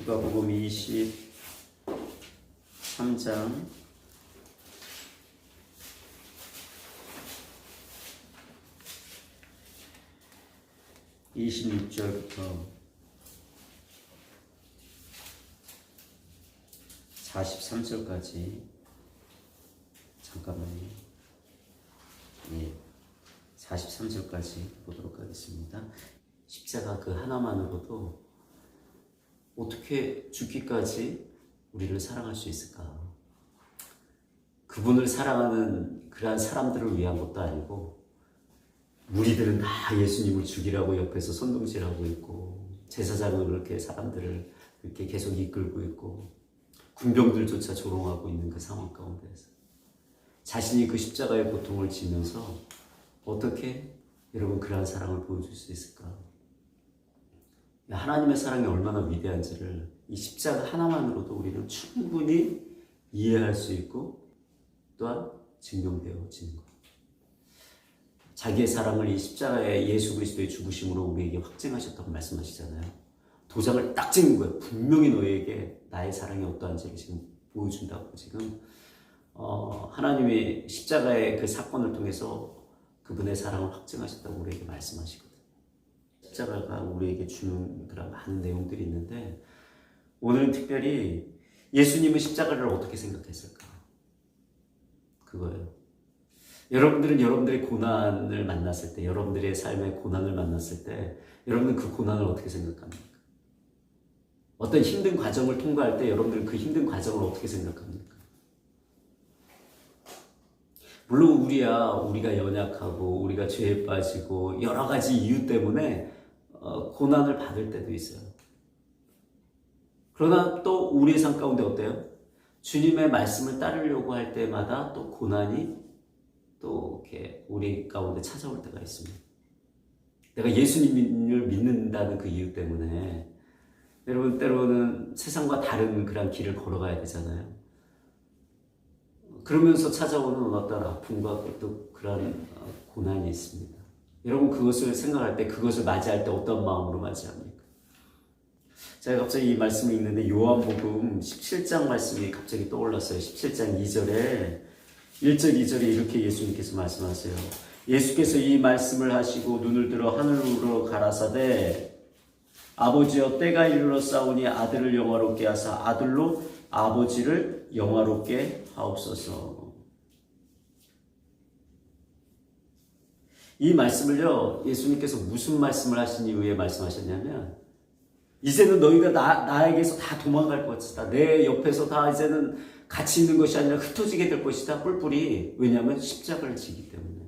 누가복음 23장 26절부터 43절까지 잠깐만요. 43절까지 보도록 하겠습니다. 십자가 그 하나만으로도 어떻게 죽기까지 우리를 사랑할 수 있을까? 그분을 사랑하는 그러한 사람들을 위한 것도 아니고 무리들은 다 예수님을 죽이라고 옆에서 손동질하고 있고 제사장은 그렇게 사람들을 이렇게 계속 이끌고 있고 군병들조차 조롱하고 있는 그 상황 가운데서 자신이 그 십자가의 고통을 지면서 어떻게 여러분 그러한 사랑을 보여줄 수 있을까? 하나님의 사랑이 얼마나 위대한지를 이 십자가 하나만으로도 우리는 충분히 이해할 수 있고 또한 증명되어지는 것. 자기의 사랑을 이 십자가의 예수 그리스도의 죽으심으로 우리에게 확증하셨다고 말씀하시잖아요. 도장을 딱 찍는 거예요. 분명히 너희에게 나의 사랑이 어떠한지를 지금 보여준다고 지금 하나님이 십자가의 그 사건을 통해서 그분의 사랑을 확증하셨다고 우리에게 말씀하시거든요. 십자가가 우리에게 주는 그런 많은 내용들이 있는데 오늘은 특별히 예수님은 십자가를 어떻게 생각했을까? 그거예요. 여러분들은 여러분들의 고난을 만났을 때, 여러분들의 삶의 고난을 만났을 때 여러분은 그 고난을 어떻게 생각합니까? 어떤 힘든 과정을 통과할 때 여러분들은 그 힘든 과정을 어떻게 생각합니까? 물론 우리가 연약하고 우리가 죄에 빠지고 여러 가지 이유 때문에 고난을 받을 때도 있어요. 그러나 또 우리의 삶 가운데 어때요? 주님의 말씀을 따르려고 할 때마다 또 고난이 또 이렇게 우리 가운데 찾아올 때가 있습니다. 내가 예수님을 믿는다는 그 이유 때문에 여러분 때로는 세상과 다른 그런 길을 걸어가야 되잖아요. 그러면서 찾아오는 어떤 아픔과 또 그런 고난이 있습니다. 여러분 그것을 생각할 때 그것을 맞이할 때 어떤 마음으로 맞이합니까? 제가 갑자기 이 말씀을 읽는데 요한복음 17장 말씀이 갑자기 떠올랐어요. 17장 2절에 1절 2절에 이렇게 예수님께서 말씀하세요. 예수께서 이 말씀을 하시고 눈을 들어 하늘로 가라사대 아버지여 때가 이르러 싸우니 아들을 영화롭게 하사 아들로 아버지를 영화롭게 하옵소서. 이 말씀을요 예수님께서 무슨 말씀을 하신 이후에 말씀하셨냐면 이제는 너희가 나에게서 다 도망갈 것이다. 내 옆에서 다 이제는 같이 있는 것이 아니라 흩어지게 될 것이다. 뿔뿔이. 왜냐하면 십자가를 지기 때문에.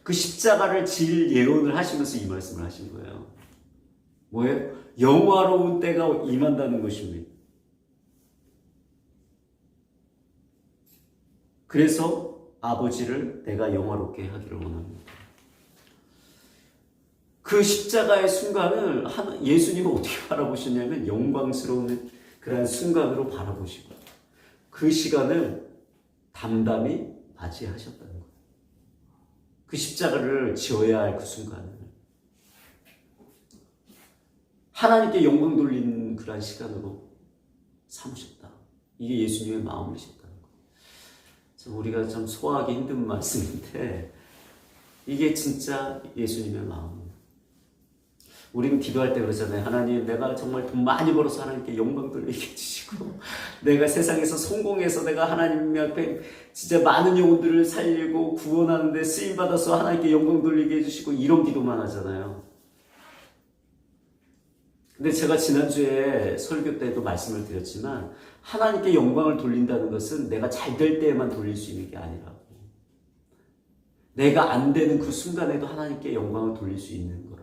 그 십자가를 질 예언을 하시면서 이 말씀을 하신 거예요. 뭐예요? 영화로운 때가 임한다는 것입니다. 그래서 아버지를 내가 영화롭게 하기를 원합니다. 그 십자가의 순간을 예수님은 어떻게 바라보셨냐면 영광스러운 그런 순간으로 바라보시고 그 시간을 담담히 맞이하셨다는 거예요. 그 십자가를 지어야 할 그 순간을 하나님께 영광 돌리는 그런 시간으로 삼으셨다. 이게 예수님의 마음이셨다는 거예요. 참 우리가 참 소화하기 힘든 말씀인데 이게 진짜 예수님의 마음입니다. 우리는 기도할 때 그러잖아요. 하나님 내가 정말 돈 많이 벌어서 하나님께 영광 돌리게 해주시고 내가 세상에서 성공해서 내가 하나님 앞에 진짜 많은 영혼들을 살리고 구원하는 데 쓰임받아서 하나님께 영광 돌리게 해주시고 이런 기도만 하잖아요. 근데 제가 지난주에 설교 때도 말씀을 드렸지만 하나님께 영광을 돌린다는 것은 내가 잘 될 때에만 돌릴 수 있는 게 아니라고. 내가 안 되는 그 순간에도 하나님께 영광을 돌릴 수 있는 거라고.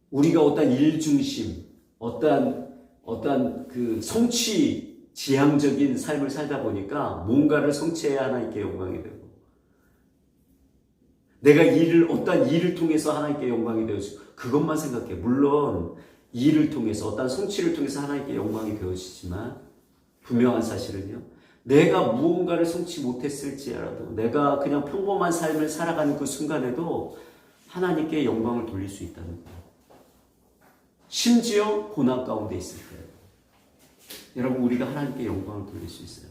우리가 어떤 일 중심, 어떤 그 성취 지향적인 삶을 살다 보니까 뭔가를 성취해야 하나님께 영광이 되고 내가 어떤 일을 통해서 하나님께 영광이 되어지고 그것만 생각해. 물론 일을 통해서 어떤 성취를 통해서 하나님께 영광이 되어지지만 분명한 사실은요. 내가 무언가를 성취 못했을지라도 내가 그냥 평범한 삶을 살아가는 그 순간에도 하나님께 영광을 돌릴 수 있다는 거예요. 심지어 고난 가운데 있을 때 여러분 우리가 하나님께 영광을 돌릴 수 있어요.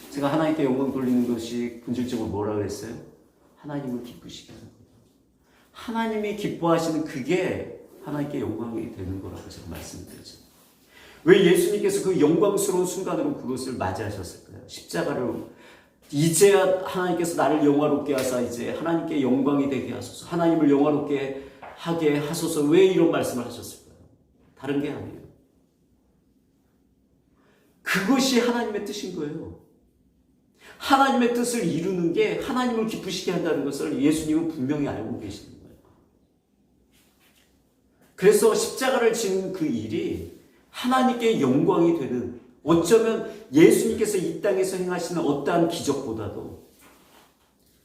제가 하나님께 영광 돌리는 것이 본질적으로 뭐라 그랬어요? 하나님을 기쁘시게 하는 거예요. 하나님이 기뻐하시는 그게 하나님께 영광이 되는 거라고 제가 말씀드렸죠. 왜 예수님께서 그 영광스러운 순간으로 그것을 맞이하셨을까요? 십자가로 이제야 하나님께서 나를 영화롭게 하사 이제 하나님께 영광이 되게 하소서, 하나님을 영화롭게 하게 하소서, 왜 이런 말씀을 하셨을까요? 다른 게 아니에요. 그것이 하나님의 뜻인 거예요. 하나님의 뜻을 이루는 게 하나님을 기쁘시게 한다는 것을 예수님은 분명히 알고 계시는 거예요. 그래서 십자가를 지는 그 일이 하나님께 영광이 되는, 어쩌면 예수님께서 이 땅에서 행하시는 어떠한 기적보다도,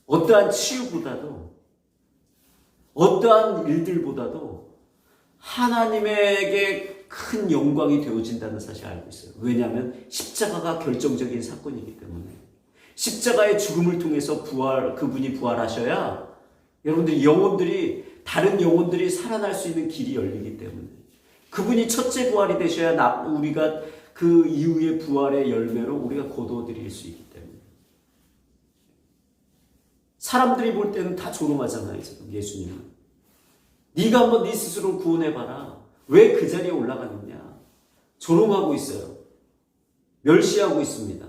어떠한 치유보다도, 어떠한 일들보다도 하나님에게 큰 영광이 되어진다는 사실을 알고 있어요. 왜냐하면 십자가가 결정적인 사건이기 때문에. 십자가의 죽음을 통해서 그분이 부활하셔야 여러분들이 영혼들이, 다른 영혼들이 살아날 수 있는 길이 열리기 때문에. 그분이 첫째 부활이 되셔야 우리가 그 이후의 부활의 열매로 우리가 거두어드릴 수 있기 때문에. 사람들이 볼 때는 다 조롱하잖아요. 지금 예수님은. 네가 한번 네 스스로 구원해봐라. 왜 그 자리에 올라가느냐. 조롱하고 있어요. 멸시하고 있습니다.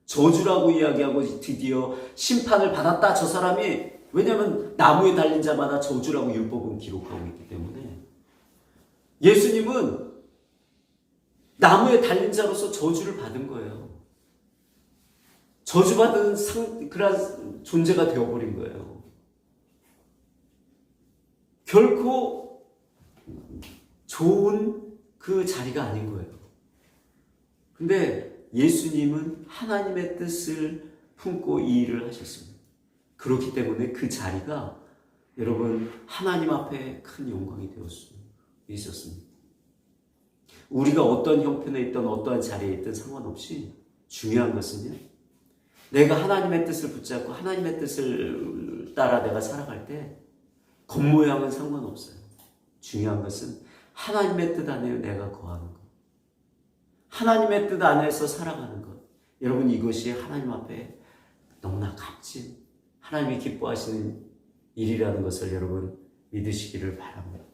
저주라고 이야기하고 드디어 심판을 받았다. 저 사람이, 왜냐하면 나무에 달린 자마다 저주라고 율법은 기록하고 있기 때문에. 예수님은 나무에 달린 자로서 저주를 받은 거예요. 저주받은 그런 존재가 되어버린 거예요. 결코 좋은 그 자리가 아닌 거예요. 근데 예수님은 하나님의 뜻을 품고 이 일을 하셨습니다. 그렇기 때문에 그 자리가 여러분 하나님 앞에 큰 영광이 되어 있었습니다. 우리가 어떤 형편에 있든 어떠한 자리에 있든 상관없이 중요한 것은요, 내가 하나님의 뜻을 붙잡고 하나님의 뜻을 따라 내가 살아갈 때 겉모양은 상관없어요. 중요한 것은 하나님의 뜻 안에 내가 거하는 것, 하나님의 뜻 안에서 살아가는 것. 여러분 이것이 하나님 앞에 너무나 값진, 하나님이 기뻐하시는 일이라는 것을 여러분 믿으시기를 바랍니다.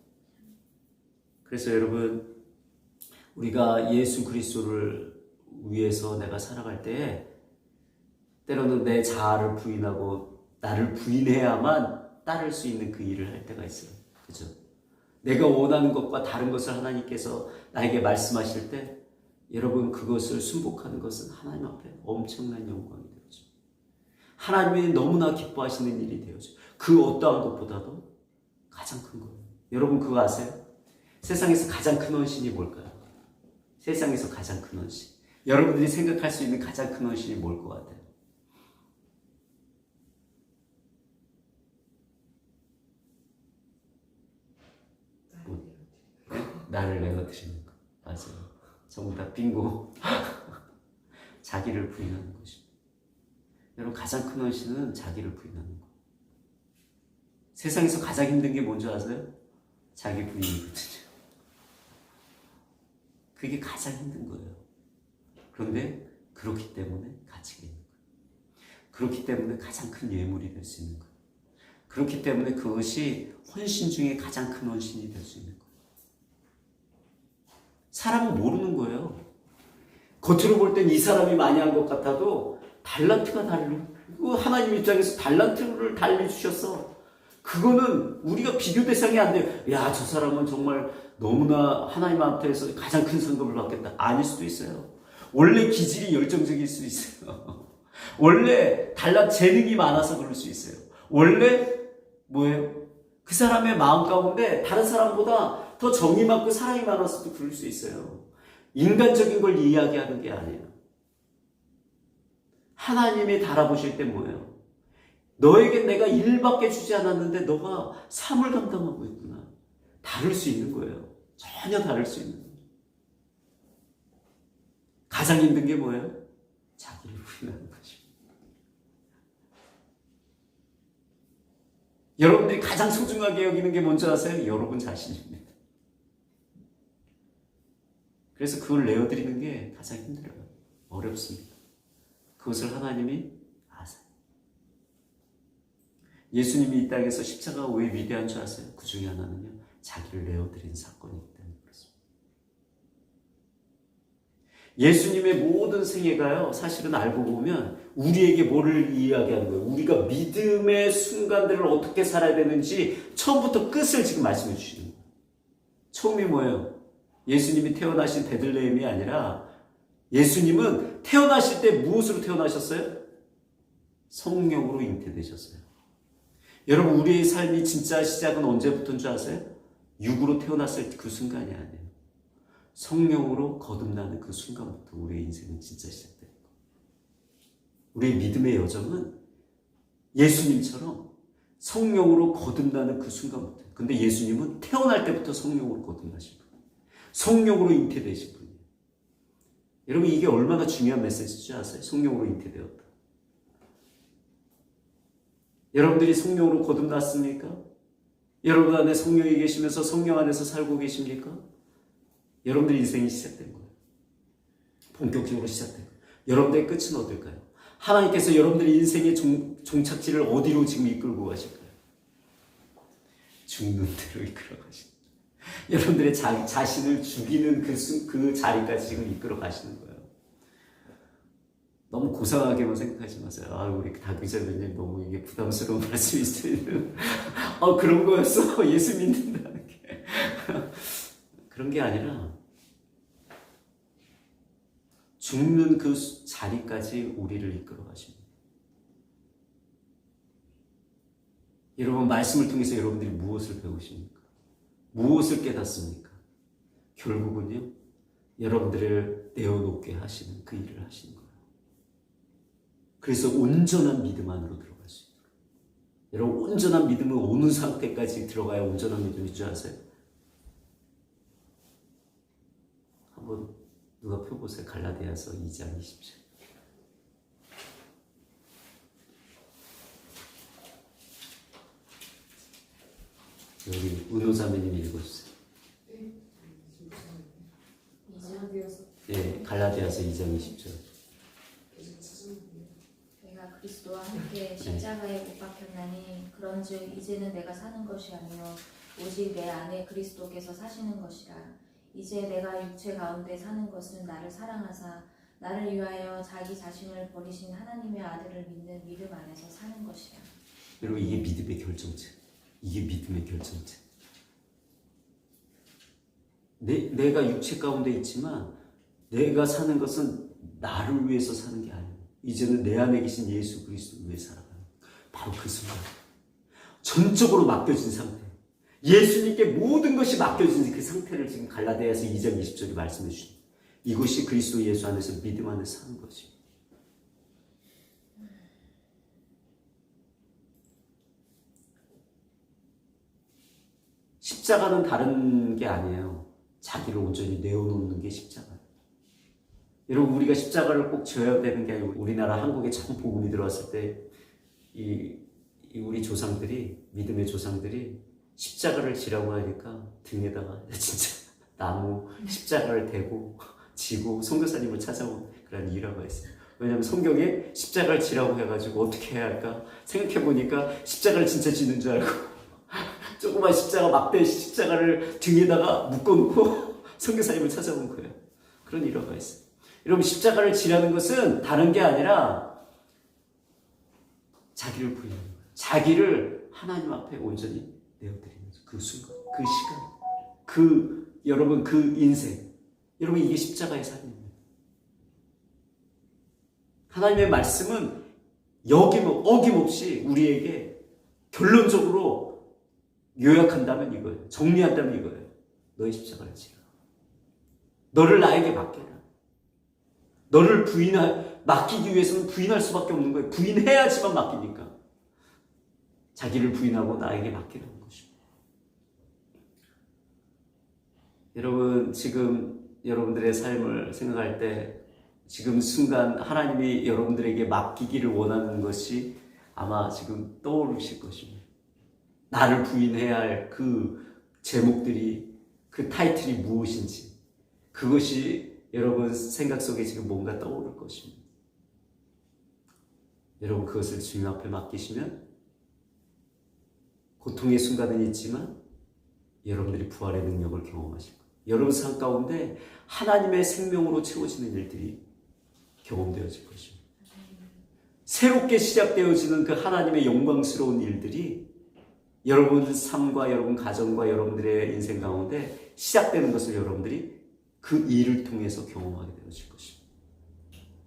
그래서 여러분 우리가 예수 그리스도를 위해서 내가 살아갈 때 때로는 내 자아를 부인하고 나를 부인해야만 따를 수 있는 그 일을 할 때가 있어요. 그죠? 내가 원하는 것과 다른 것을 하나님께서 나에게 말씀하실 때 여러분 그것을 순복하는 것은 하나님 앞에 엄청난 영광이 되어져. 하나님이 너무나 기뻐하시는 일이 되어져. 그 어떠한 것보다도 가장 큰 거예요. 여러분 그거 아세요? 세상에서 가장 큰 헌신이 뭘까요? 세상에서 가장 큰 헌신. 여러분들이 생각할 수 있는 가장 큰 헌신이 뭘 것 같아요? 나를 내가 드리는 거. 맞아요. 전부 다 빙고. 자기를 부인하는 것입니다. 여러분 가장 큰 헌신은 자기를 부인하는 거. 세상에서 가장 힘든 게 뭔지 아세요? 자기 부인이거든요. 그게 가장 힘든 거예요. 그런데 그렇기 때문에 가치가 있는 거예요. 그렇기 때문에 가장 큰 예물이 될 수 있는 거예요. 그렇기 때문에 그것이 헌신 중에 가장 큰 헌신이 될 수 있는 거예요. 사람은 모르는 거예요. 겉으로 볼 땐 이 사람이 많이 한 것 같아도 달란트가 다르고 하나님 입장에서 달란트를 달려주셨어. 그거는 우리가 비교 대상이 안 돼요. 야, 저 사람은 정말 너무나 하나님 앞에서 가장 큰 상급을 받겠다. 아닐 수도 있어요. 원래 기질이 열정적일 수도 있어요. 원래 재능이 많아서 그럴 수 있어요. 원래 뭐예요? 그 사람의 마음 가운데 다른 사람보다 더 정이 많고 사랑이 많아서도 그럴 수 있어요. 인간적인 걸 이야기하는 게 아니에요. 하나님이 달아보실 때 뭐예요? 너에게 내가 1밖에 주지 않았는데 너가 3을 감당하고 있구나. 다를 수 있는 거예요. 전혀 다를 수 있는 거예요. 가장 힘든 게 뭐예요? 자기를 부인하는 것입니다. 여러분들이 가장 소중하게 여기는 게 뭔지 아세요? 여러분 자신입니다. 그래서 그걸 내어드리는 게 가장 힘들어요. 어렵습니다. 그것을 하나님이 아세요. 예수님이 이 땅에서 십자가가 왜 위대한 줄 아세요? 그 중에 하나는요, 자기를 내어드린 사건이기 때문에 그렇습니다. 예수님의 모든 생애가요, 사실은 알고 보면 우리에게 뭐를 이야기하는 거예요? 우리가 믿음의 순간들을 어떻게 살아야 되는지 처음부터 끝을 지금 말씀해 주시는 거예요. 처음이 뭐예요? 예수님이 태어나신 베들레헴이 아니라 예수님은 태어나실 때 무엇으로 태어나셨어요? 성령으로 잉태되셨어요. 여러분, 우리의 삶이 진짜 시작은 언제부터인 줄 아세요? 육으로 태어났을 그 순간이 아니에요. 성령으로 거듭나는 그 순간부터 우리의 인생은 진짜 시작돼요. 우리의 믿음의 여정은 예수님처럼 성령으로 거듭나는 그 순간부터. 근데 예수님은 태어날 때부터 성령으로 거듭나신 분이에요. 성령으로 잉태되신 분이에요. 여러분, 이게 얼마나 중요한 메시지인지 아세요? 성령으로 잉태되었다. 여러분들이 성령으로 거듭났습니까? 여러분 안에 성령이 계시면서 성령 안에서 살고 계십니까? 여러분들 인생이 시작된 거예요. 본격적으로 시작된 거예요. 여러분들의 끝은 어딜까요? 하나님께서 여러분들의 인생의 종착지를 어디로 지금 이끌고 가실까요? 죽는 대로 이끌어 가십니다. 여러분들의 자신을 죽이는 그 자리까지 지금 이끌어 가시는 거예요. 너무 고상하게만 생각하지 마세요. 우리 다기자매님 너무 이게 부담스러운 말씀이 있어요. 그런 거였어. 예수 믿는다는 게. 그런 게 아니라 죽는 그 자리까지 우리를 이끌어 가십니다. 여러분, 말씀을 통해서 여러분들이 무엇을 배우십니까? 무엇을 깨닫습니까? 결국은요, 여러분들을 내어놓게 하시는 그 일을 하시는 거예요. 그래서 온전한 믿음 안으로 들어갈 수 있도록. 여러분, 온전한 믿음은 어느 상태까지 들어가야 온전한 믿음인 줄 아세요? 한번 누가 펴보세요. 갈라디아서 2장 20절. 여기 은호자매님 읽어주세요. 네, 갈라디아서 2장 20절. 내가 그리스도와 함께 십자가에 못 박혔나니 그런즉 이제는 내가 사는 것이 아니요 오직 내 안에 그리스도께서 사시는 것이라. 이제 내가 육체 가운데 사는 것은 나를 사랑하사 나를 위하여 자기 자신을 버리신 하나님의 아들을 믿는 믿음 안에서 사는 것이라. 여러분, 이게 믿음의 결정체. 이게 믿음의 결정체. 내가 육체 가운데 있지만 내가 사는 것은 나를 위해서 사는 게 아니에요. 이제는 내 안에 계신 예수 그리스도를 위해 살아가는 바로 그 순간. 전적으로 맡겨진 상태. 예수님께 모든 것이 맡겨진 그 상태를 지금 갈라디아서 2장 20절에 말씀해 주십니다. 이것이 그리스도 예수 안에서 믿음 안에서 사는 것입니다. 십자가는 다른 게 아니에요. 자기를 온전히 내어놓는 게 십자가예요. 여러분, 우리가 십자가를 꼭 져야 되는 게 아니고, 우리나라 한국에 처음 복음이 들어왔을 때 우리 조상들이, 믿음의 조상들이 십자가를 지라고 하니까 등에다가 진짜 나무 십자가를 대고 지고 선교사님을 찾아온 그런 일화가 있어요. 왜냐하면 성경에 십자가를 지라고 해가지고 어떻게 해야 할까 생각해보니까 십자가를 진짜 지는 줄 알고 조그만 십자가, 막대 십자가를 등에다가 묶어놓고 선교사님을 찾아온 거예요. 그런 일화가 있어요. 여러분, 십자가를 지라는 것은 다른 게 아니라 자기를 부인하는 거예요. 자기를 하나님 앞에 온전히 내어드리는 그 순간, 그 시간, 여러분, 그 인생. 여러분, 이게 십자가의 삶입니다. 하나님의 말씀은 어김없이 우리에게 결론적으로 요약한다면 이거예요. 정리한다면 이거예요. 너의 십자가를 지라. 너를 나에게 맡겨라. 너를 맡기기 위해서는 부인할 수밖에 없는 거예요. 부인해야지만 맡기니까. 자기를 부인하고 나에게 맡기라는 것입니다. 여러분, 지금 여러분들의 삶을 생각할 때 지금 순간 하나님이 여러분들에게 맡기기를 원하는 것이 아마 지금 떠오르실 것입니다. 나를 부인해야 할 그 제목들이, 그 타이틀이 무엇인지, 그것이 여러분 생각 속에 지금 뭔가 떠오를 것입니다. 여러분 그것을 주님 앞에 맡기시면 고통의 순간은 있지만 여러분들이 부활의 능력을 경험하실 거예요. 여러분 삶 가운데 하나님의 생명으로 채워지는 일들이 경험되어질 것입니다. 새롭게 시작되어지는 그 하나님의 영광스러운 일들이 여러분 삶과 여러분 가정과 여러분들의 인생 가운데 시작되는 것을 여러분들이 그 일을 통해서 경험하게 되어질 것입니다.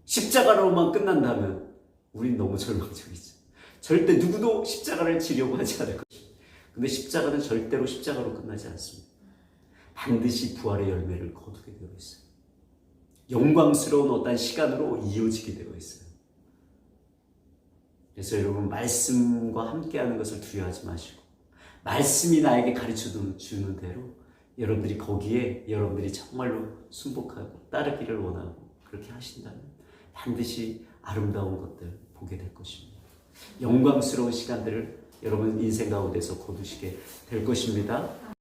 십자가로만 끝난다면 우린 너무 절망적이죠. 절대 누구도 십자가를 지려고 하지 않을 것입니다. 근데 십자가는 절대로 십자가로 끝나지 않습니다. 반드시 부활의 열매를 거두게 되어 있어요. 영광스러운 어떤 시간으로 이어지게 되어 있어요. 그래서 여러분 말씀과 함께하는 것을 두려워하지 마시고 말씀이 나에게 가르쳐 주는 대로 여러분들이 거기에 여러분들이 정말로 순복하고 따르기를 원하고 그렇게 하신다면 반드시 아름다운 것들 보게 될 것입니다. 영광스러운 시간들을 여러분 인생 가운데서 거두시게 될 것입니다.